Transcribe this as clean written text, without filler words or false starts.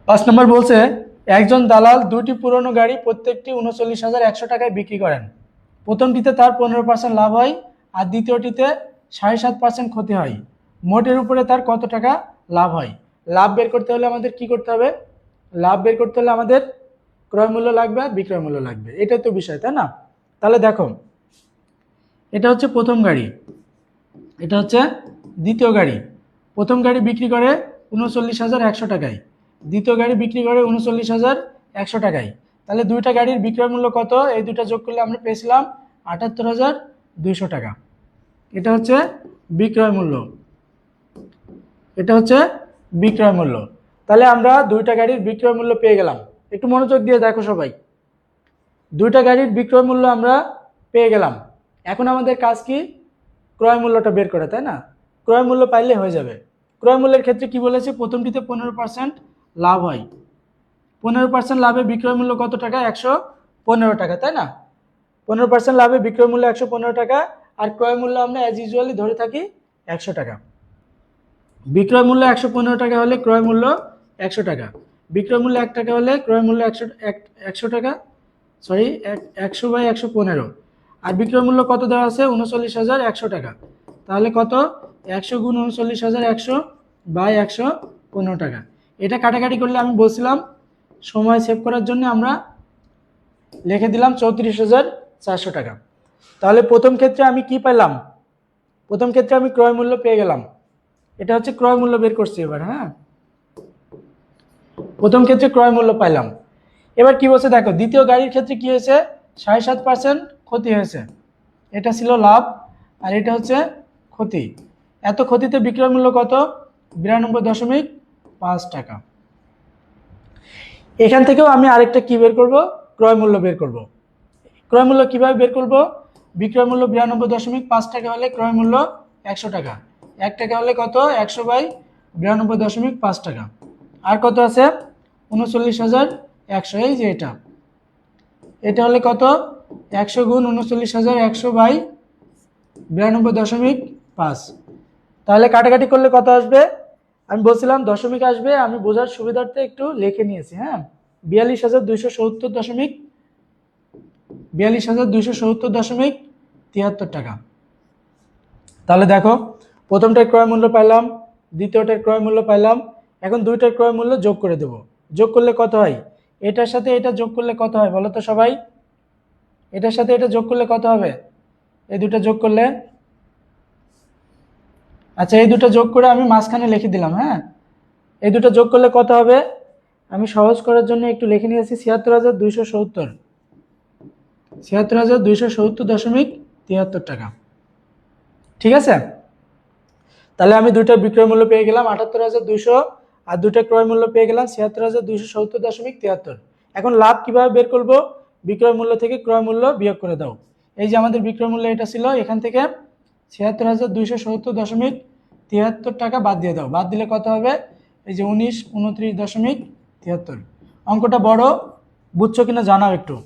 5 নম্বর বলছে একজন দালাল দুটি পুরনো গাড়ি প্রত্যেকটি 39,100 টাকায় বিক্রি করেন। প্রথমটিতে তার 15% লাভ হয় আর দ্বিতীয়টিতে 7.5% ক্ষতি হয়। মোটের উপরে তার কত টাকা লাভ হয়? লাভ বের করতে হলে আমাদের কি করতে হবে? লাভ বের করতে হলে আমাদের ক্রয় মূল্য লাগবে আর বিক্রয় মূল্য লাগবে, এটাই তো বিষয়, তাই না? তাহলে দেখো, এটা হচ্ছে প্রথম গাড়ি, এটা হচ্ছে দ্বিতীয় গাড়ি। প্রথম গাড়ি বিক্রি করে 39,100 টাকায়, দ্বিতীয় গাড়ি বিক্রি করে 39,100 টাকায়। তাহলে দুইটা গাড়ির বিক্রয় মূল্য কত? এই দুইটা যোগ করলে আমরা পেয়েছিলাম 78,200 টাকা। এটা হচ্ছে বিক্রয় মূল্য, এটা হচ্ছে বিক্রয় মূল্য। তাহলে আমরা দুইটা গাড়ির বিক্রয় মূল্য পেয়ে গেলাম। একটু মনোযোগ দিয়ে দেখো সবাই, দুইটা গাড়ির বিক্রয় মূল্য আমরা পেয়ে গেলাম। এখন আমাদের কাজ কি? ক্রয় মূল্যটা বের করে, তাই না? ক্রয় মূল্য পাইলে হয়ে যাবে। ক্রয় মূল্যের ক্ষেত্রে কি বলেছে? প্রথমটিতে 15% লাভ হয়। 15% লাভে বিক্রয় মূল্য কত টাকা? 115 টাকা, তাই না? 15% লাভে বিক্রয় মূল্য 115 টাকা, আর ক্রয় মূল্য আমরা অ্যাজ ইউজুয়ালি ধরে থাকি 100 টাকা। বিক্রয় মূল্য 115 টাকা হলে ক্রয় মূল্য 100 টাকা, বিক্রয় মূল্য 1 টাকা হলে ক্রয় মূল্য 100 টাকা, সরি 100/115। আর বিক্রয় মূল্য কত দেওয়া আছে? 39,100 টাকা। তাহলে কত? 100 গুণ 39,100/115 টাকা। এটা কাটাকাটি করলে আমি বলছিলাম সময় সেভ করার জন্য আমরা লিখে দিলাম 34,400 টাকা। তাহলে প্রথম ক্ষেত্রে আমি কি পেলাম? প্রথম ক্ষেত্রে আমি ক্রয় মূল্য পেয়ে গেলাম। এটা হচ্ছে ক্রয় মূল্য বের করছি এবার। হ্যাঁ, প্রথম ক্ষেত্রে ক্রয় মূল্য পাইলাম। এবার কি বলছে দেখো, দ্বিতীয় গাড়ির ক্ষেত্রে কি হয়েছে? 7.5% ক্ষতি হয়েছে। এটা ছিল লাভ আর এটা হচ্ছে ক্ষতি। এত ক্ষতিতে বিক্রয় মূল্য কত? 92.5 টাকা। এখান থেকেও আমি আরেকটা কি বের করব? ক্রয় মূল্য বের করব। ক্রয় মূল্য কিভাবে বের করব? বিক্রয় মূল্য 92.5 টাকা হলে ক্রয় মূল্য 100 টাকা, 1 টাকা হলে কত? 100/92.5 টাকা। আর কত আছে? 39,100। এই যে এটা, এটা হলে কত? 100 গুণ 39,100/92.5। তাহলে কাটাকাটি করলে কত আসবে? আমি বলছিলাম দশমিক আসবে, আমি বোঝার সুবিধার্থে একটু লিখে নিয়েছি। হ্যাঁ, 42,270.73 টাকা। তাহলে দেখো, প্রথমটার ক্রয় মূল্য পাইলাম, দ্বিতীয়টার ক্রয় মূল্য পাইলাম। এখন দুইটার ক্রয় মূল্য যোগ করে দেব। যোগ করলে কত হয়? এটার সাথে এটা যোগ করলে কত হয় বলো তো সবাই? এটার সাথে এটা যোগ করলে কত হবে? এই দুটো যোগ করলে, আচ্ছা এই দুটো যোগ করে আমি মাঝখানে লিখে দিলাম। হ্যাঁ, এই দুটো যোগ করলে কত হবে? আমি সহজ করার জন্য একটু লিখে নিয়েছি 76,270, 76,270.73 টাকা। ঠিক আছে, তাহলে আমি দুইটা বিক্রয় মূল্য পেয়ে গেলাম 78,200, আর দুইটা ক্রয় মূল্য পেয়ে গেলাম 76,270.73। এখন লাভ কিভাবে বের করব? বিক্রয় মূল্য থেকে ক্রয় মূল্য বিয়োগ করে দাও। এই যে আমাদের বিক্রয় মূল্য এটা ছিল, এখান থেকে 76,270.73 টাকা বাদ দিয়ে দাও। বাদ দিলে কত হবে? এই যে 29, 29.73। অঙ্কটা বড়, বুঝছো কিনা জানাও একটু।